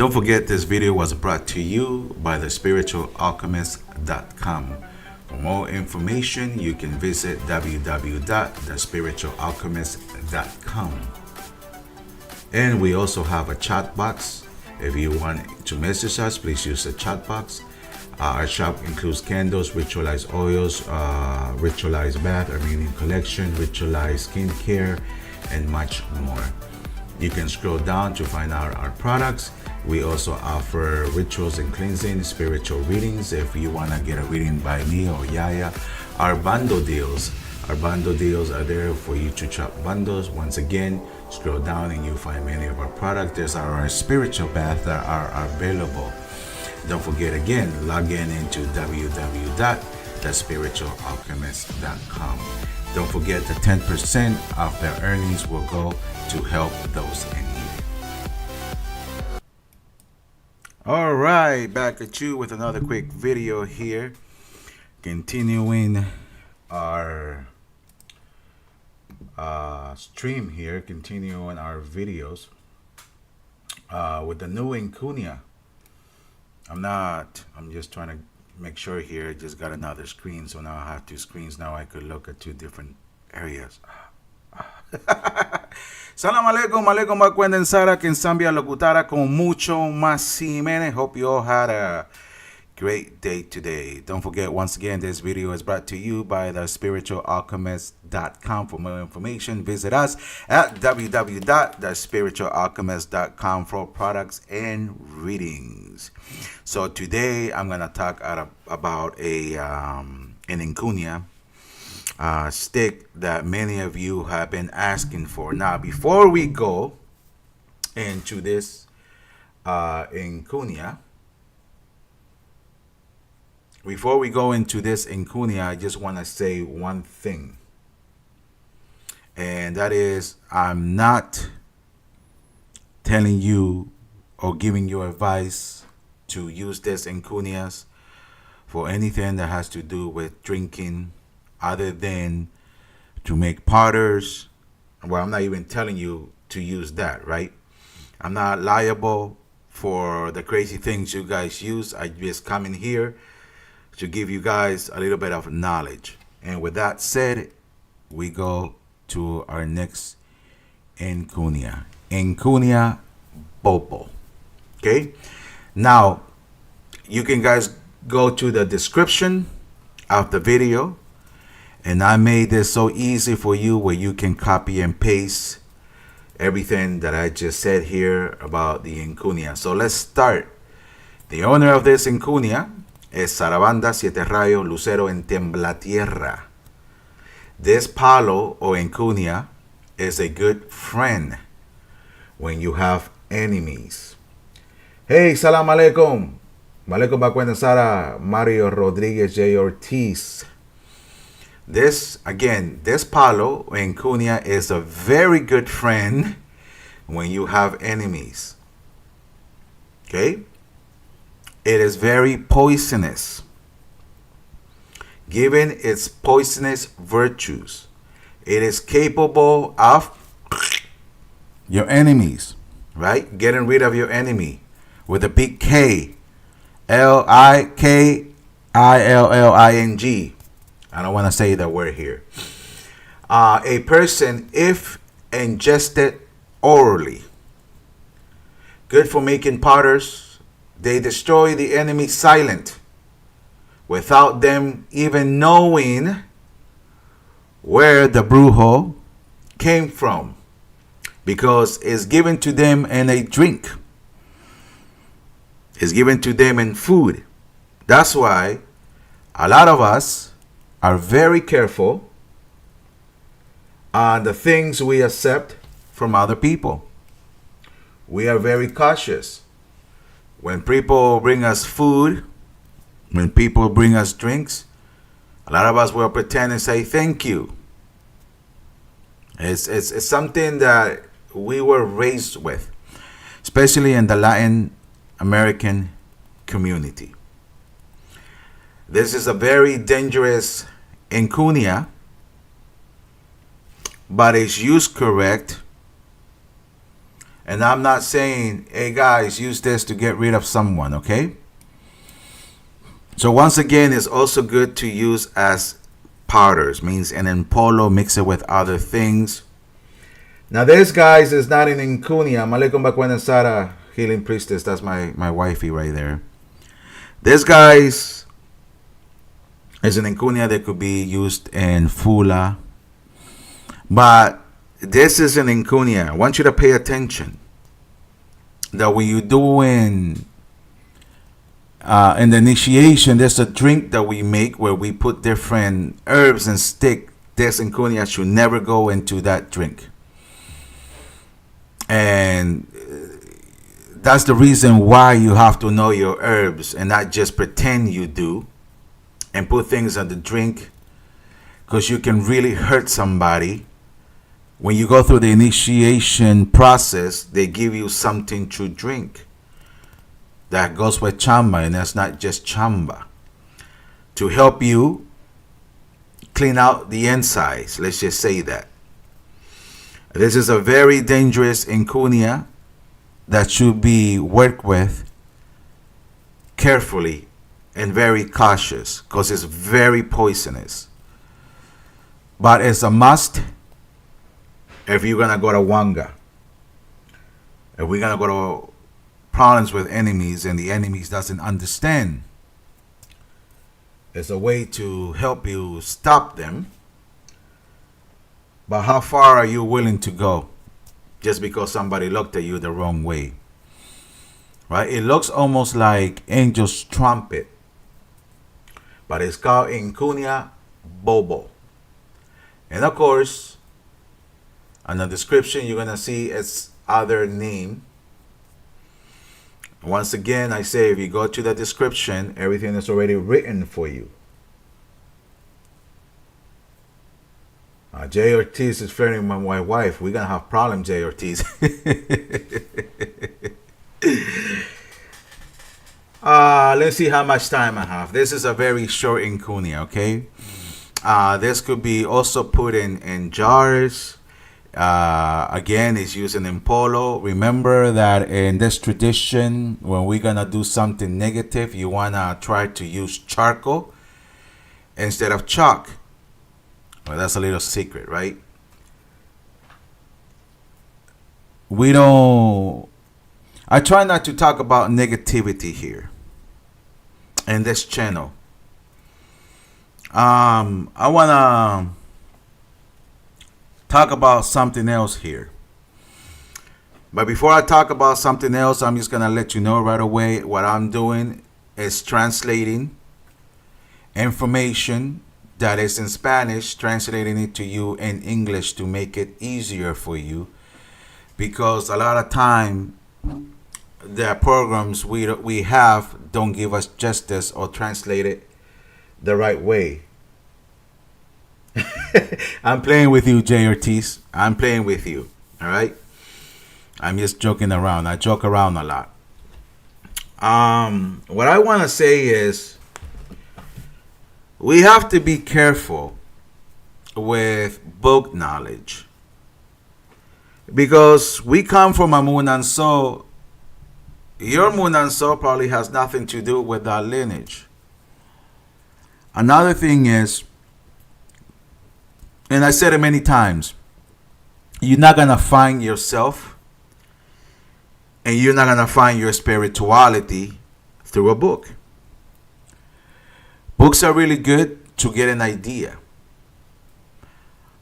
Don't forget this video was brought to you by thespiritualalchemist.com. For more information, you can visit www.thespiritualalchemist.com. And we also have a chat box. If you want to message us, please use the chat box. Our shop includes candles, ritualized oils, ritualized bath, Armenian collection, ritualized skincare, and much more. You can scroll down to find out our products. We also offer rituals and cleansing, spiritual readings. If you want to get a reading by me or Yaya, our bundle deals. Our bundle deals are there for you to chop bundles. Once again, scroll down and you'll find many of our products. There's our spiritual baths that are available. Don't forget again, log into www.thespiritualalchemist.com. Don't forget the 10% of their earnings will go to help those in need. All right, back at you with another quick video here. Continuing our stream here, continuing our videos with the new Nkunia. I'm just trying to make sure here. I just got another screen, so now I have two screens. Now I could look at two different areas. Salam alaikum, alaikum bakwenden Sara, que en Zambia locutara con mucho más Jimenez. Hope you all had a great day today. Don't forget, once again, this video is brought to you by thespiritualalchemist.com. For more information, visit us at www.thespiritualalchemist.com for products and readings. So today I'm going to talk about an Nkunia stick that many of you have been asking for. Now, before we go into this Nkunia, I just want to say one thing. And that is, I'm not telling you or giving you advice to use this Nkunias for anything that has to do with drinking, other than to make powders. Well, I'm not even telling you to use that, right? I'm not liable for the crazy things you guys use. I just come in here to give you guys a little bit of knowledge. And with that said, we go to our next Nkunia. Nkunia Bobo. Okay? Now, you can guys go to the description of the video. And I made this so easy for you where you can copy and paste everything that I just said here about the Nkunia. So let's start. The owner of this Nkunia is Zarabanda, rayos, Lucero, and tiembla, tierra. This Palo or Nkunia is a good friend when you have enemies. Hey, salam alaikum. Malaikum bakwenda Sara, Mario Rodriguez J. Ortiz. This Palo or Nkunia is a very good friend when you have enemies. Okay? It is very poisonous. Given its poisonous virtues, it is capable of your enemies, right? Getting rid of your enemy with a big K. Likilling. I don't want to say that word here. A person, if ingested orally, good for making powders. They destroy the enemy silent, without them even knowing where the brujo came from, because it's given to them in a drink. It's given to them in food. That's why a lot of us are very careful on the things we accept from other people. We are very cautious. When people bring us food, when people bring us drinks, a lot of us will pretend and say thank you. It's something that we were raised with, especially in the Latin American community. This is a very dangerous Nkunia, but it's used correct. And I'm not saying, hey guys, use this to get rid of someone, okay? So once again, it's also good to use as powders, means an Palo, mix it with other things. Now this, guys, is not an Nkunia. Malikum Bakwena Sara, Healing Priestess. That's my wifey right there. This, guys, is an Nkunia that could be used in Fula. But this is an Nkunia. I want you to pay attention that when you're doing in the initiation, there's a drink that we make where we put different herbs and stick. This Nkunia should never go into that drink. And that's the reason why you have to know your herbs and not just pretend you do and put things in the drink, because you can really hurt somebody. When you go through the initiation process, they give you something to drink that goes with chamba, and that's not just chamba, to help you clean out the insides. Let's just say that. This is a very dangerous Nkunia that should be worked with carefully and very cautious, because it's very poisonous. But it's a must if you're going to go to Wanga. If we're going to go to problems with enemies and the enemies doesn't understand, it's a way to help you stop them. But how far are you willing to go just because somebody looked at you the wrong way? Right? It looks almost like angel's trumpet, but it's called Nkunia Bobo. And of course, in the description, you're going to see its other name. Once again, I say, if you go to the description, everything is already written for you. Jay Ortiz is flirting with my wife. We're going to have problems, Jay Ortiz. Let's see how much time I have. This is a very short Nkunia, okay? This could be also put in jars. Again, it's used in Palo. Remember that in this tradition, when we're going to do something negative, you want to try to use charcoal instead of chalk. Well, that's a little secret, right? I try not to talk about negativity here in this channel. I want to talk about something else here. But before I talk about something else, I'm just going to let you know right away what I'm doing is translating information that is in Spanish, translating it to you in English to make it easier for you. Because a lot of time, the programs we have don't give us justice or translate it the right way. I'm playing with you, Jay Ortiz. I'm playing with you. All right? I'm just joking around. I joke around a lot. What I want to say is, we have to be careful with book knowledge, because we come from a Munanso. Your Munanso probably has nothing to do with that lineage. Another thing is, and I said it many times, you're not going to find yourself and you're not going to find your spirituality through a book. Books are really good to get an idea.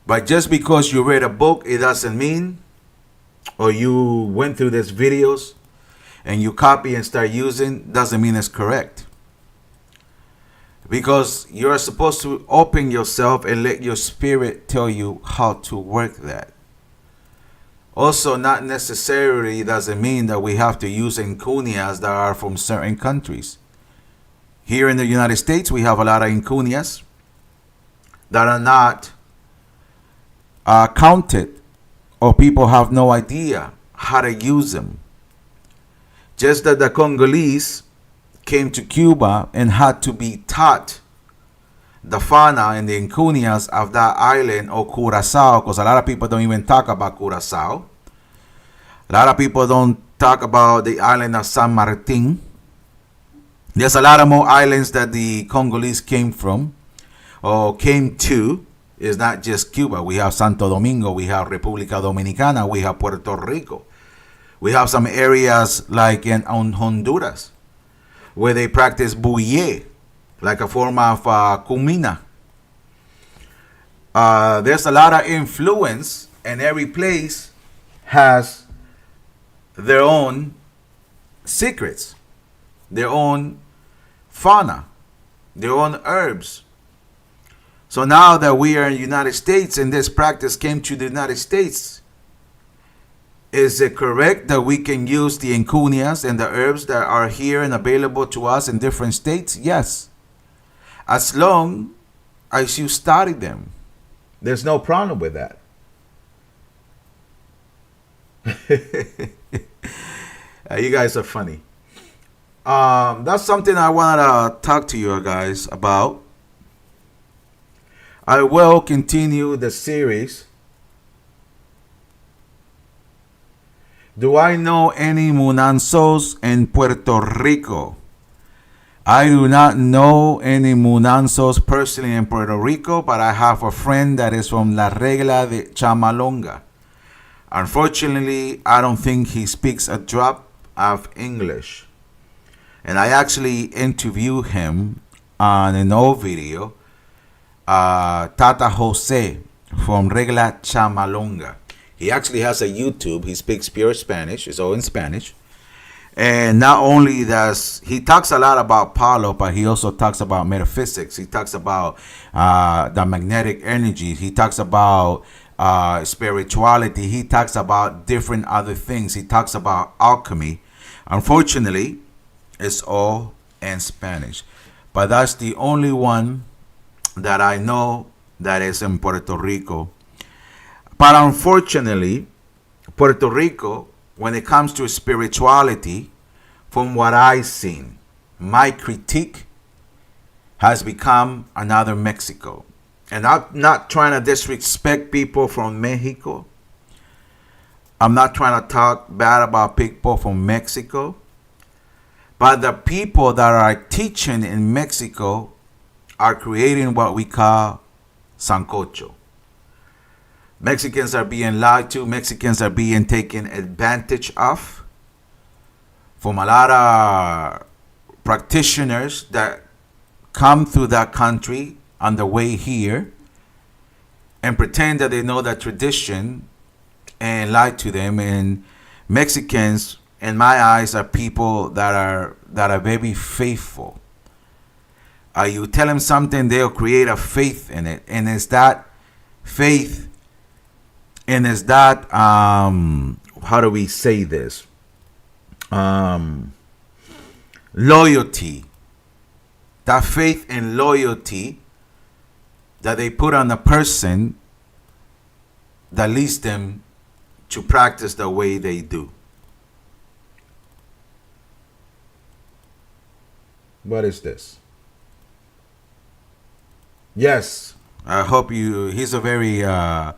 But just because you read a book, it doesn't mean, or you went through these videos and you copy and start using, doesn't mean it's correct. Because you're supposed to open yourself and let your spirit tell you how to work that. Also, not necessarily doesn't mean that we have to use Nkunias that are from certain countries. Here in the United States, we have a lot of Nkunias that are not counted, or people have no idea how to use them. Just that the Congolese came to Cuba and had to be taught the fauna and the Nkunias of that island, or Curacao, because a lot of people don't even talk about Curacao. A lot of people don't talk about the island of San Martin. There's a lot of more islands that the Congolese came from or came to. It's not just Cuba. We have Santo Domingo, we have República Dominicana, we have Puerto Rico. We have some areas like in Honduras where they practice bouillie, like a form of cumina. There's a lot of influence, and every place has their own secrets, their own fauna, their own herbs. So now that we are in the United States and this practice came to the United States, is it correct that we can use the Nkunias and the herbs that are here and available to us in different states? Yes. As long as you study them. There's no problem with that. You guys are funny. That's something I want to talk to you guys about. I will continue the series. Do I know any Munanzos in Puerto Rico? I do not know any Munanzos personally in Puerto Rico, but I have a friend that is from La Regla de Chamalonga. Unfortunately, I don't think he speaks a drop of English. And I actually interviewed him on an old video, Tata Jose from Regla Chamalonga. He actually has a YouTube. He speaks pure Spanish. It's all in Spanish. And not only does he talks a lot about Palo, but he also talks about metaphysics. He talks about the magnetic energy. He talks about spirituality. He talks about different other things. He talks about alchemy. Unfortunately, it's all in Spanish. But that's the only one that I know that is in Puerto Rico. But unfortunately, Puerto Rico, when it comes to spirituality, from what I've seen, my critique has become another Mexico. And I'm not trying to disrespect people from Mexico. I'm not trying to talk bad about people from Mexico. But the people that are teaching in Mexico are creating what we call sancocho. Mexicans are being lied to. Mexicans are being taken advantage of from a lot of practitioners that come through that country on the way here and pretend that they know that tradition and lie to them. And Mexicans, in my eyes, are people that are very faithful. You tell them something, they'll create a faith in it, and it's that faith. And is that, how do we say this? Loyalty. That faith and loyalty that they put on the person that leads them to practice the way they do. What is this? Yes. I hope he's a very, I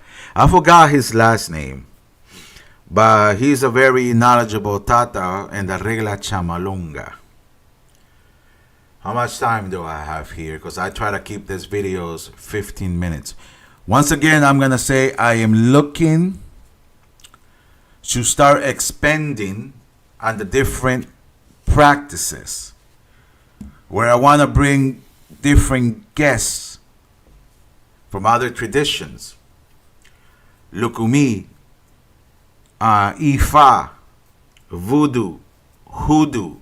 forgot his last name, but he's a very knowledgeable Tata in the Regla Chamalonga. How much time do I have here? Because I try to keep these videos 15 minutes. Once again, I'm going to say I am looking to start expanding on the different practices where I want to bring different guests from other traditions. Lukumi, Ifa, Voodoo, Hoodoo,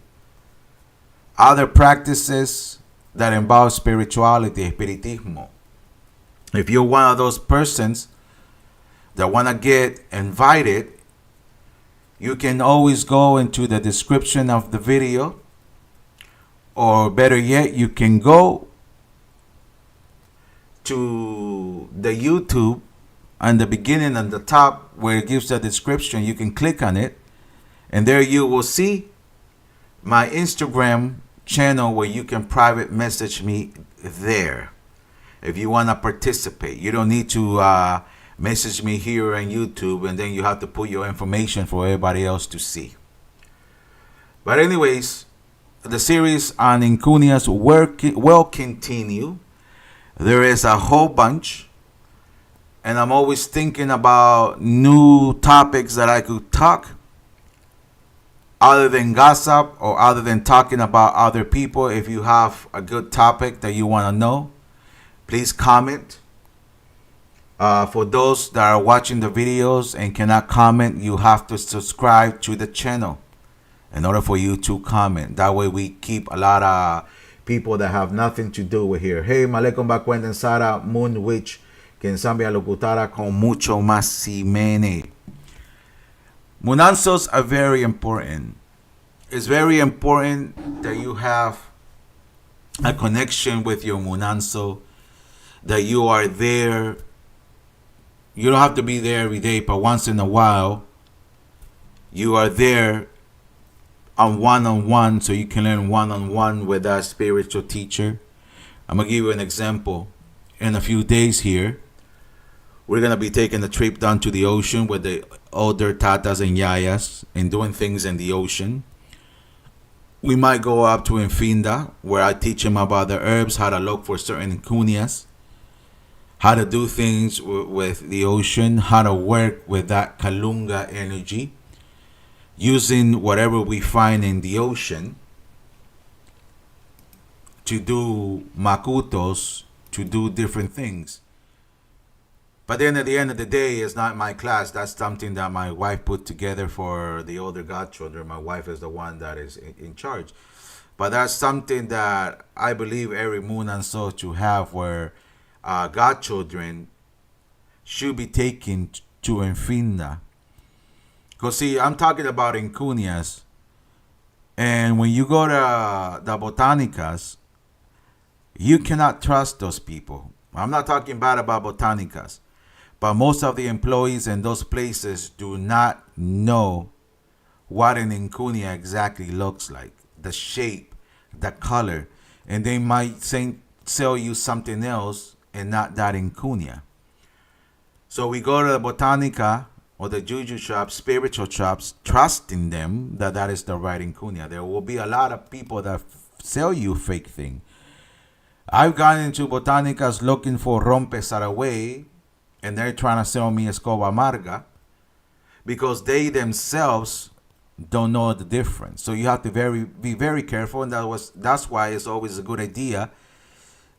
other practices that involve spirituality, espiritismo. If you're one of those persons that want to get invited, you can always go into the description of the video, or better yet, you can go to the YouTube on the beginning and the top where it gives the description. You can click on it, and there you will see my Instagram channel where you can private message me there if you want to participate. You don't need to message me here on YouTube, and then you have to put your information for everybody else to see. But anyways, the series on Nkunias will continue. There is a whole bunch, and I'm always thinking about new topics that I could talk other than gossip or other than talking about other people. If you have a good topic that you want to know, please comment. For those that are watching the videos and cannot comment, you have to subscribe to the channel in order for you to comment. That way we keep a lot of people that have nothing to do with here. Hey, Malekum Bakwenden Sara Moon Witch, quien Zambia locutara con mucho más simene. Munansos are very important. It's very important that you have a connection with your Munanso, that you are there. You don't have to be there every day, but once in a while, you are there on one-on-one, so you can learn one-on-one with that spiritual teacher. I'm going to give you an example. In a few days here, we're going to be taking a trip down to the ocean with the older tatas and yayas and doing things in the ocean. We might go up to Infinda, where I teach them about the herbs, how to look for certain Nkunias, how to do things with the ocean, how to work with that Kalunga energy, using whatever we find in the ocean to do makutos, to do different things. But then at the end of the day, it's not my class. That's something that my wife put together for the older godchildren. My wife is the one that is in charge. But that's something that I believe every moon and so to have, where godchildren should be taken to Infinda. Because see, I'm talking about Nkunias. And when you go to the Botanicas, you cannot trust those people. I'm not talking bad about Botanicas. But most of the employees in those places do not know what an Nkunia exactly looks like. The shape, the color. And they might sell you something else and not that Nkunia. So we go to the Botanica or the Juju shops, spiritual shops, trusting them that that is the right Nkunia. There will be a lot of people that sell you fake thing. I've gone into Botanicas looking for Rompe Saraway, and they're trying to sell me Escoba Amarga because they themselves don't know the difference. So you have to be very careful, and that's why it's always a good idea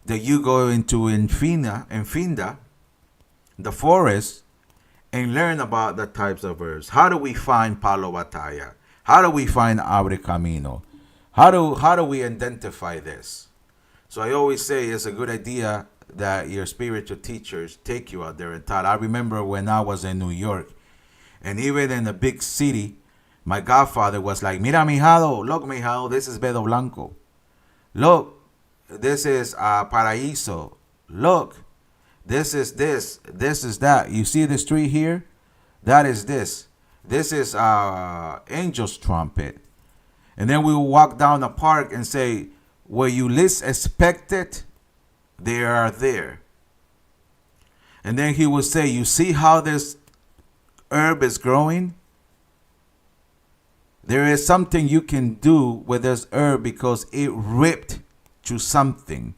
that you go into Infinda, the forest, and learn about the types of herbs. How do we find Palo Batalla? How do we find Abre Camino? How do we identify this? So I always say it's a good idea that your spiritual teachers take you out there and taught. I remember when I was in New York, and even in a big city, my godfather was like, "Mira, mijado, look, mijado, this is Bedo Blanco. Look, this is Paraíso. Look, this is this is that. You see this tree here? That is this. This is Angel's Trumpet." And then we will walk down the park and say, where you least expect it, they are there. And then he will say, you see how this herb is growing? There is something you can do with this herb because it ripped to something.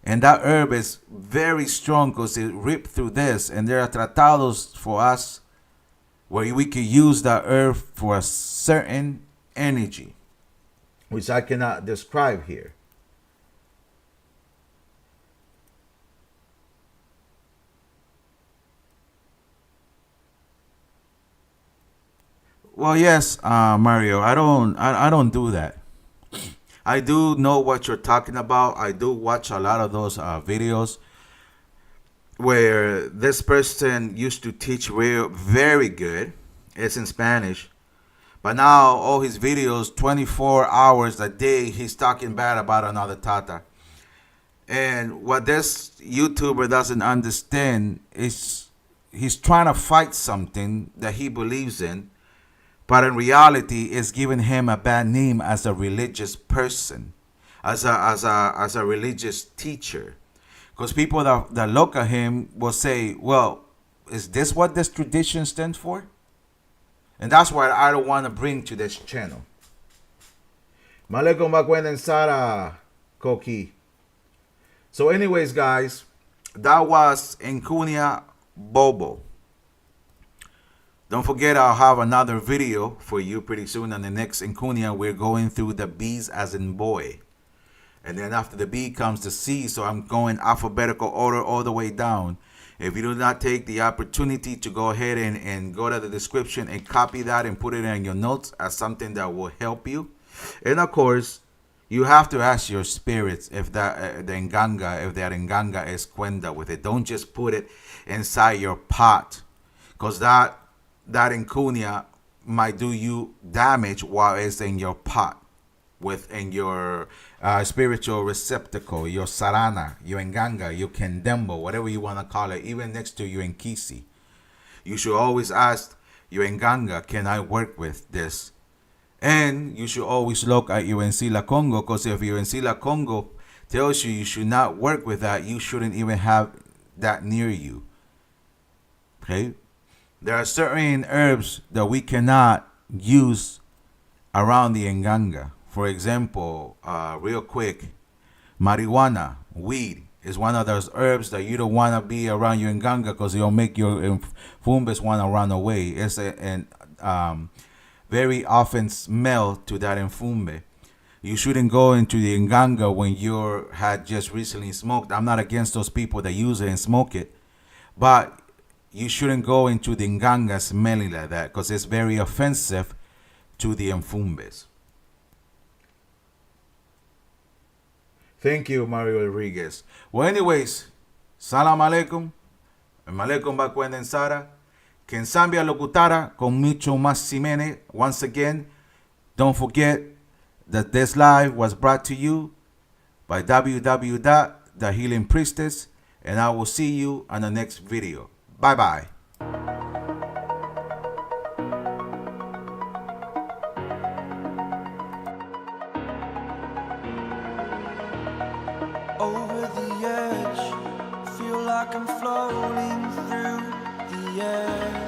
And that herb is very strong because it ripped through this. And there are tratados for us where we can use that herb for a certain energy, which I cannot describe here. Well, yes, Mario. I don't do that. I do know what you're talking about. I do watch a lot of those videos where this person used to teach very good. It's in Spanish. But now all his videos, 24 hours a day, he's talking bad about another Tata. And what this YouTuber doesn't understand is he's trying to fight something that he believes in, but in reality it's giving him a bad name as a religious person, as a religious teacher. Because people that look at him will say, well, Is this what this tradition stands for? And that's what I don't want to bring to this channel. Malekum Bakwenen Sara Koki. So anyways, guys, that was Nkunia Bobo. Don't forget, I'll have another video for you pretty soon. On the next Nkunia, we're going through the B's as in boy. And then after the B comes the C. So I'm going alphabetical order all the way down. If you do not take the opportunity to go ahead and go to the description and copy that and put it in your notes as something that will help you. And of course, you have to ask your spirits if that if that nganga is cuenta with it. Don't just put it inside your pot, because that Nkunia might do you damage while it's in your pot, within your spiritual receptacle, your sarana, your nganga, your kendembo, whatever you want to call it, even next to your nkisi. You should always ask your nganga, can I work with this? And you should always look at your Ensila Congo, because if your Ensila Congo tells you should not work with that, you shouldn't even have that near you. Okay? There are certain herbs that we cannot use around the nganga. For example, real quick, marijuana, weed, is one of those herbs that you don't want to be around your nganga, because it'll make your fumbes want to run away. It's an very often smell to that enfumbe. You shouldn't go into the nganga when you had just recently smoked. I'm not against those people that use it and smoke it, but you shouldn't go into the nganga smelling like that, because it's very offensive to the enfumbes. Thank you, Mario Rodriguez. Well, anyways, salam alaikum. Malaikum bakwenden Sara. Kensambia Locutara con mucho más Simene. Once again, don't forget that this live was brought to you by www.thehealingpriestess, and I will see you on the next video. Bye-bye. Over the edge, feel like I'm floating through the air.